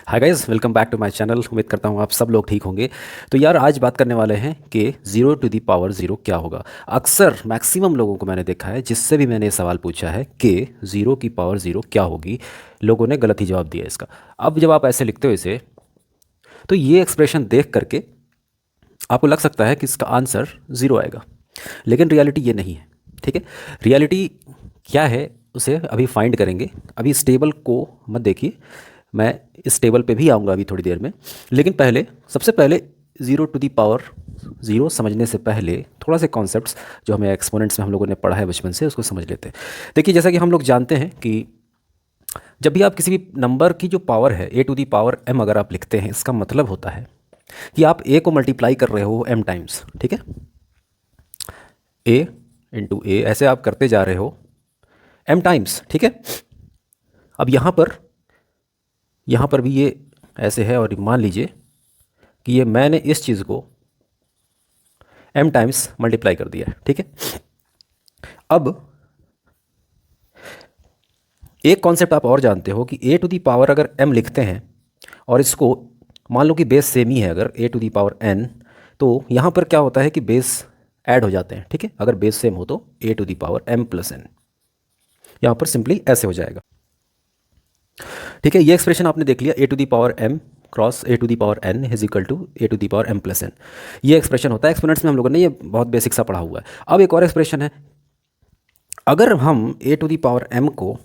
Hi guys, welcome back to my channel. उम्मीद करता हूँ आप सब लोग ठीक होंगे। तो यार आज बात करने वाले हैं कि zero to the power zero क्या होगा। अक्सर मैक्सिमम लोगों को मैंने देखा है, जिससे भी मैंने ये सवाल पूछा है कि ज़ीरो की पावर ज़ीरो क्या होगी, लोगों ने गलत ही जवाब दिया इसका। अब जब आप ऐसे लिखते हो इसे, तो ये एक्सप्रेशन देख करके आपको लग सकता है कि इसका आंसर ज़ीरो आएगा, लेकिन रियलिटी ये नहीं है। ठीक है, रियलिटी क्या है उसे अभी फाइंड करेंगे। अभी इस टेबल को मत देखिए, मैं इस टेबल पे भी आऊँगा अभी थोड़ी देर में। लेकिन पहले, सबसे पहले zero to the power zero समझने से पहले थोड़ा से कॉन्सेप्ट्स जो हमें एक्सपोनेंट्स में हम लोगों ने पढ़ा है बचपन से, उसको समझ लेते हैं। देखिए, जैसा कि हम लोग जानते हैं कि जब भी आप किसी भी नंबर की जो पावर है ए टू दी पावर एम अगर आप लिखते हैं, इसका मतलब होता है कि आप ए को मल्टीप्लाई कर रहे हो एम टाइम्स। ठीक है, ए इंटू ए ऐसे आप करते जा रहे हो एम टाइम्स। ठीक है, अब यहाँ पर भी ये ऐसे है, और मान लीजिए कि ये मैंने इस चीज़ को एम टाइम्स मल्टीप्लाई कर दिया है। ठीक है, अब एक कॉन्सेप्ट आप और जानते हो कि ए टू दी पावर अगर एम लिखते हैं और इसको मान लो कि बेस सेम ही है, अगर ए टू दी पावर एन, तो यहाँ पर क्या होता है कि बेस ऐड हो जाते हैं। ठीक है, अगर बेस सेम हो तो a to the power m plus n, यहाँ पर सिंपली ऐसे हो जाएगा। ठीक है, ये एक्सप्रेशन आपने देख लिया, a to the power m cross a to the power n is equal to a to the power m plus n. ये एक्सप्रेशन होता है एक्सपोनेंट्स में, हम लोगों ने ये बहुत बेसिक सा पढ़ा हुआ है। अब एक और एक्सप्रेशन है, अगर हम a to the power m को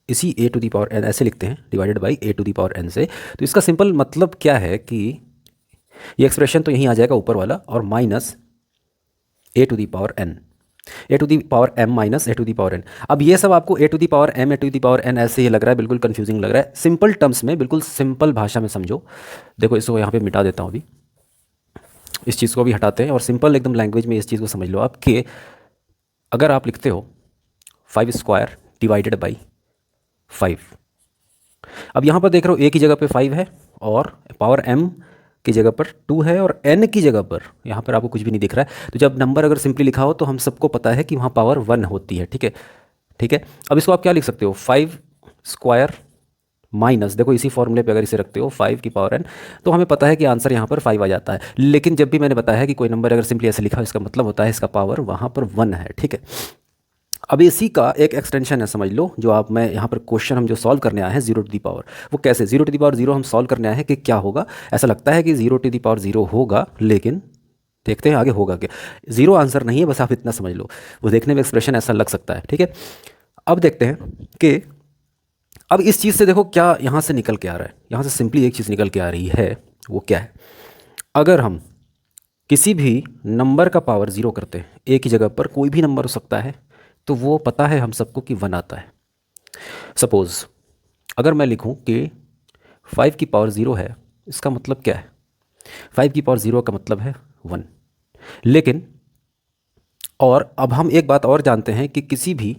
इसी a to the power n ऐसे लिखते हैं divided by a to the power n से, तो इसका सिंपल मतलब क्या है कि ये एक्सप्रेशन तो यहीं आ जाएगा ऊपर वाला, और minus a to the power n, a to the power m minus a to the power n. अब ये सब आपको a to the power m a to the power n ऐसे ही लग रहा है, बिल्कुल कंफ्यूजिंग लग रहा है। सिंपल टर्म्स में, बिल्कुल सिंपल भाषा में समझो। देखो, इसको यहाँ पे मिटा देता हूँ अभी, इस चीज़ को भी हटाते हैं और सिंपल एकदम लैंग्वेज में इस चीज़ को समझ लो आप कि अगर आप लिखते हो 5² डिवाइडेड बाई 5, अब यहाँ पर देख रहे हो ए की जगह पे 5 है और पावर एम की जगह पर 2 है और एन की जगह पर यहाँ पर आपको कुछ भी नहीं दिख रहा है। तो जब नंबर अगर सिंपली लिखा हो तो हम सबको पता है कि वहाँ पावर 1 होती है। ठीक है, ठीक है। अब इसको आप क्या लिख सकते हो, 5² माइनस, देखो इसी फॉर्मूले पे अगर इसे रखते हो 5 की पावर एन, तो हमें पता है कि आंसर यहाँ पर 5 आ जाता है। लेकिन जब भी मैंने बताया है कि कोई नंबर अगर सिंपली ऐसे लिखा हो, इसका मतलब होता है इसका पावर वहाँ पर 1 है। ठीक है, अब इसी का एक एक्सटेंशन है, समझ लो, जो आप मैं यहाँ पर क्वेश्चन हम जो सॉल्व करने आए हैं जीरो टू दी पावर, वो कैसे zero to the power zero हम सॉल्व करने आए हैं कि क्या होगा। ऐसा लगता है कि zero to the power zero होगा, लेकिन देखते हैं आगे होगा क्या। जीरो आंसर नहीं है, बस आप इतना समझ लो, वो देखने में एक्सप्रेशन ऐसा लग सकता है। ठीक है, अब देखते हैं कि अब इस चीज़ से देखो क्या यहाँ से निकल के आ रहा है। यहाँ से सिंपली एक चीज़ निकल के आ रही है, वो क्या है, अगर हम किसी भी नंबर का पावर ज़ीरो करते हैं, ए की जगह पर कोई भी नंबर हो सकता है, तो वो पता है हम सबको कि 1 आता है। सपोज़ अगर मैं लिखूं कि 5 की पावर 0 है, इसका मतलब क्या है, 5 की पावर 0 का मतलब है 1। लेकिन और अब हम एक बात और जानते हैं कि किसी भी,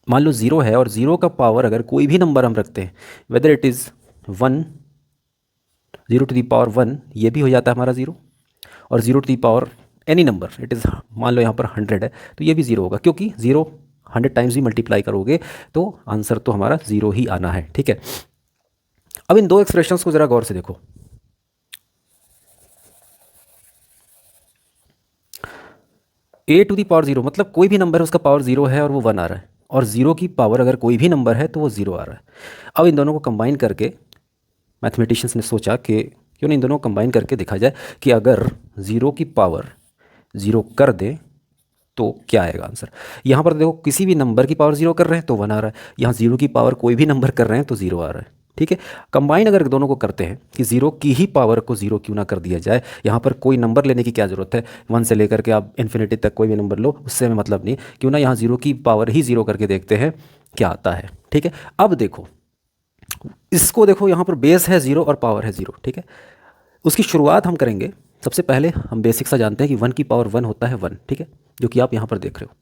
मान लो 0 है और 0 का पावर अगर कोई भी नंबर हम रखते हैं, whether it is 1, 0 to the power 1, ये भी हो जाता है हमारा 0, और 0 to the power any number it is, मान लो यहाँ पर 100 है, तो ये भी 0 होगा, क्योंकि 0 100 टाइम्स भी मल्टीप्लाई करोगे तो आंसर तो हमारा 0 ही आना है। ठीक है, अब इन दो एक्सप्रेशंस को ज़रा गौर से देखो। ए टू दी पावर 0 मतलब कोई भी नंबर है उसका पावर 0 है और वो 1 आ रहा है, और 0 की पावर अगर कोई भी नंबर है तो वो 0 आ रहा है। अब इन दोनों को कंबाइन करके मैथमेटिशियंस ने सोचा कि क्यों नहीं इन दोनों को कंबाइन करके देखा जाए कि अगर 0 की पावर 0 कर दें तो क्या आएगा आंसर। यहाँ पर देखो किसी भी नंबर की पावर 0 कर रहे हैं तो 1 आ रहा है, यहाँ 0 की पावर कोई भी नंबर कर रहे हैं तो 0 आ रहा है। ठीक है, कंबाइन अगर दोनों को करते हैं कि 0 की ही पावर को 0 क्यों ना कर दिया जाए, यहाँ पर कोई नंबर लेने की क्या ज़रूरत है, 1 से लेकर के आप इन्फिनिटी तक कोई भी नंबर लो, उससे हमें मतलब नहीं, क्यों ना यहाँ 0 की पावर ही 0 करके देखते हैं क्या आता है। ठीक है, अब देखो इसको, देखो यहाँ पर बेस है 0 और पावर है 0। ठीक है, उसकी शुरुआत हम करेंगे, सबसे पहले हम बेसिक सा जानते हैं कि 1 की पावर 1 होता है 1। ठीक है, जो कि आप यहाँ पर देख रहे हो।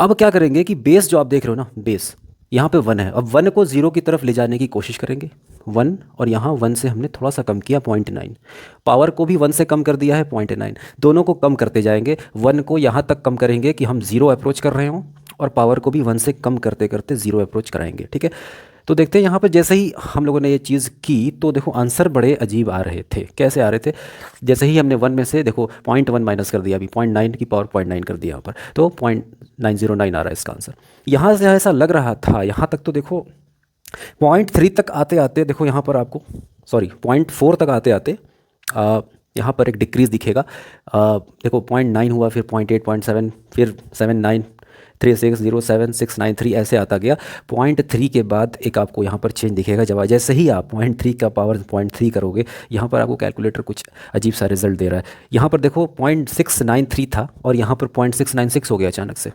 अब क्या करेंगे कि बेस जो आप देख रहे हो ना, बेस यहाँ पे 1 है, अब 1 को 0 की तरफ ले जाने की कोशिश करेंगे, 1, और यहाँ 1 से हमने थोड़ा सा कम किया 0.9, पावर को भी 1 से कम कर दिया है 0.9, दोनों को कम करते जाएंगे, 1 को यहाँ तक कम करेंगे कि हम 0 अप्रोच कर रहे हों, और पावर को भी 1 से कम करते करते 0 अप्रोच कराएंगे। ठीक है, तो देखते हैं यहाँ पर जैसे ही हम लोगों ने ये चीज़ की तो देखो आंसर बड़े अजीब आ रहे थे। कैसे आ रहे थे? जैसे ही हमने 1 में से देखो 0.1 माइनस कर दिया, अभी 0.9 की पावर 0.9 कर दिया यहाँ पर, तो 0.909 आ रहा है इसका आंसर। यहाँ से ऐसा लग रहा था, यहाँ तक तो देखो 0.3 तक आते आते देखो यहाँ पर आपको, सॉरी 0.4 तक आते आते यहाँ पर एक डिक्रीज़ दिखेगा। देखो 0.9 हुआ, फिर 0.8, 0.7, फिर 7, 9, 3, 6, 0, 7, 6, 9, 3 ऐसे आता गया। 0.3 के बाद एक आपको यहाँ पर चेंज दिखेगा। जब जैसे ही आप 0.3 का पावर 0.3 करोगे, यहाँ पर आपको कैलकुलेटर कुछ अजीब सा रिजल्ट दे रहा है। यहाँ पर देखो 0.693 था और यहाँ पर 0.696 हो गया अचानक से।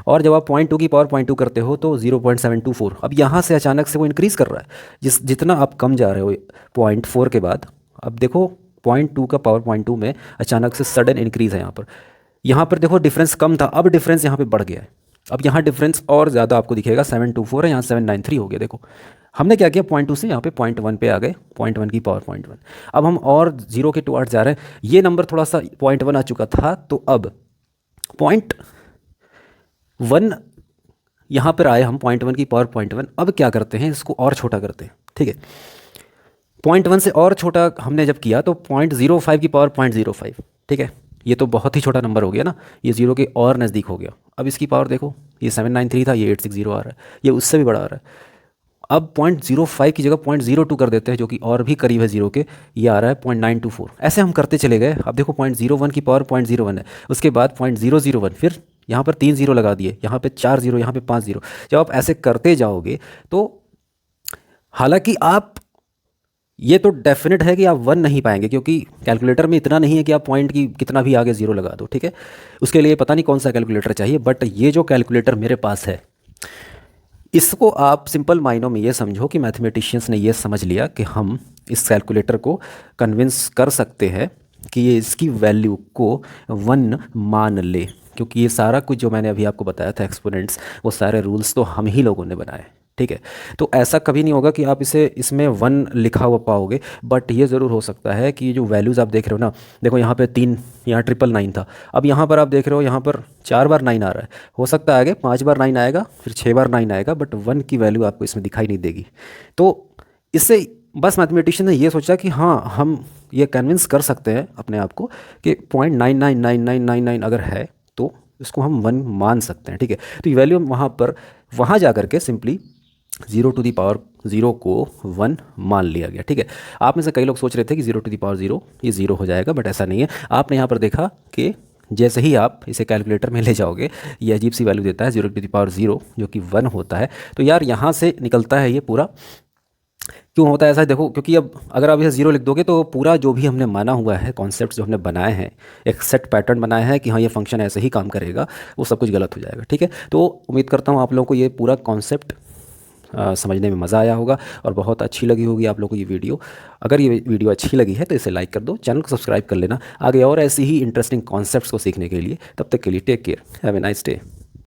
और जब आप 0.2 की पावर 0.2 करते हो तो 0.724। अब यहाँ से अचानक से वो इंक्रीज़ कर रहा है। जितना आप कम जा रहे हो 0.4 के बाद, अब देखो 0.2 का पावर 0.2 में अचानक से सडन इंक्रीज़ है यहाँ पर। यहाँ पर देखो डिफरेंस कम था, अब डिफरेंस यहाँ पे बढ़ गया है। अब यहाँ डिफरेंस और ज़्यादा आपको दिखेगा, 724 है, यहाँ 793 हो गया। देखो हमने क्या किया, 0.2 से यहाँ पे 0.1 पे आ गए, 0.1 की पावर 0.1। अब हम और 0 के टुवर्ड्स जा रहे हैं। ये नंबर थोड़ा सा 0.1 आ चुका था, तो अब 0.1 यहाँ पर आए हम, 0.1 की पावर 0.1। अब क्या करते हैं, इसको और छोटा करते हैं। ठीक है, 0.1 से और छोटा हमने जब किया तो 0.05 की पावर 0.05। ठीक है, ये तो बहुत ही छोटा नंबर हो गया ना, ये 0 के और नज़दीक हो गया। अब इसकी पावर देखो, ये 793 था, ये 860 आ रहा है, ये उससे भी बड़ा आ रहा है। अब 0.05 की जगह 0.02 कर देते हैं, जो कि और भी करीब है 0 के, ये आ रहा है 0.924। ऐसे हम करते चले गए। अब देखो 0.01 की पावर 0.01 है, उसके बाद 0.001, फिर यहाँ पर 3 0 लगा दिए, यहाँ पे 4 0, यहाँ पे 5 0। जब आप ऐसे करते जाओगे तो हालांकि आप, ये तो डेफिनेट है कि आप 1 नहीं पाएंगे, क्योंकि कैलकुलेटर में इतना नहीं है कि आप पॉइंट की कितना भी आगे 0 लगा दो। ठीक है, उसके लिए पता नहीं कौन सा कैलकुलेटर चाहिए, बट ये जो कैलकुलेटर मेरे पास है, इसको आप सिंपल मायनों में ये समझो कि मैथमेटिशियंस ने ये समझ लिया कि हम इस कैलकुलेटर को कन्विंस कर सकते हैं कि ये इसकी वैल्यू को 1 मान ले, क्योंकि ये सारा कुछ जो मैंने अभी आपको बताया था एक्सपोनेंट्स, वो सारे रूल्स तो हम ही लोगों ने बनाए। ठीक है, तो ऐसा कभी नहीं होगा कि आप इसमें 1 लिखा हुआ पाओगे, बट ये ज़रूर हो सकता है कि जो वैल्यूज़ आप देख रहे हो ना, देखो यहाँ पे 3, यहाँ 999 था, अब यहाँ पर आप देख रहे हो यहाँ पर 4 बार 9 आ रहा है। हो सकता है आगे 5 बार 9 आएगा, फिर 6 बार 9 आएगा, बट 1 की वैल्यू आपको इसमें दिखाई नहीं देगी। तो इससे बस मैथमेटिशियन ने ये सोचा कि हाँ, हम ये कन्विंस कर सकते हैं अपने आप को कि 0.999999 अगर है तो इसको हम 1 मान सकते हैं। ठीक है, तो ये वैल्यू वहाँ जा कर के सिंपली 0 टू दी पावर 0 को 1 मान लिया गया। ठीक है, आप में से कई लोग सोच रहे थे कि 0 टू दी पावर 0 ये 0 हो जाएगा, बट ऐसा नहीं है। आपने यहाँ पर देखा कि जैसे ही आप इसे कैलकुलेटर में ले जाओगे, ये अजीब सी वैल्यू देता है 0 टू दी पावर 0, जो कि 1 होता है। तो यार यहाँ से निकलता है ये पूरा। क्यों होता है ऐसा, देखो, क्योंकि अब अगर आप इसे 0 लिख दोगे तो पूरा जो भी हमने माना हुआ है, कॉन्सेप्ट जो हमने बनाए हैं, एक सेट पैटर्न बनाया है कि हाँ ये फंक्शन ऐसे ही काम करेगा, वो सब कुछ गलत हो जाएगा। ठीक है, तो उम्मीद करता हूँ आप लोगों को ये पूरा कॉन्सेप्ट समझने में मज़ा आया होगा और बहुत अच्छी लगी होगी आप लोगों को ये वीडियो। अगर ये वीडियो अच्छी लगी है तो इसे लाइक कर दो, चैनल को सब्सक्राइब कर लेना आगे और ऐसी ही इंटरेस्टिंग कॉन्सेप्ट्स को सीखने के लिए। तब तक के लिए take care, have a nice day.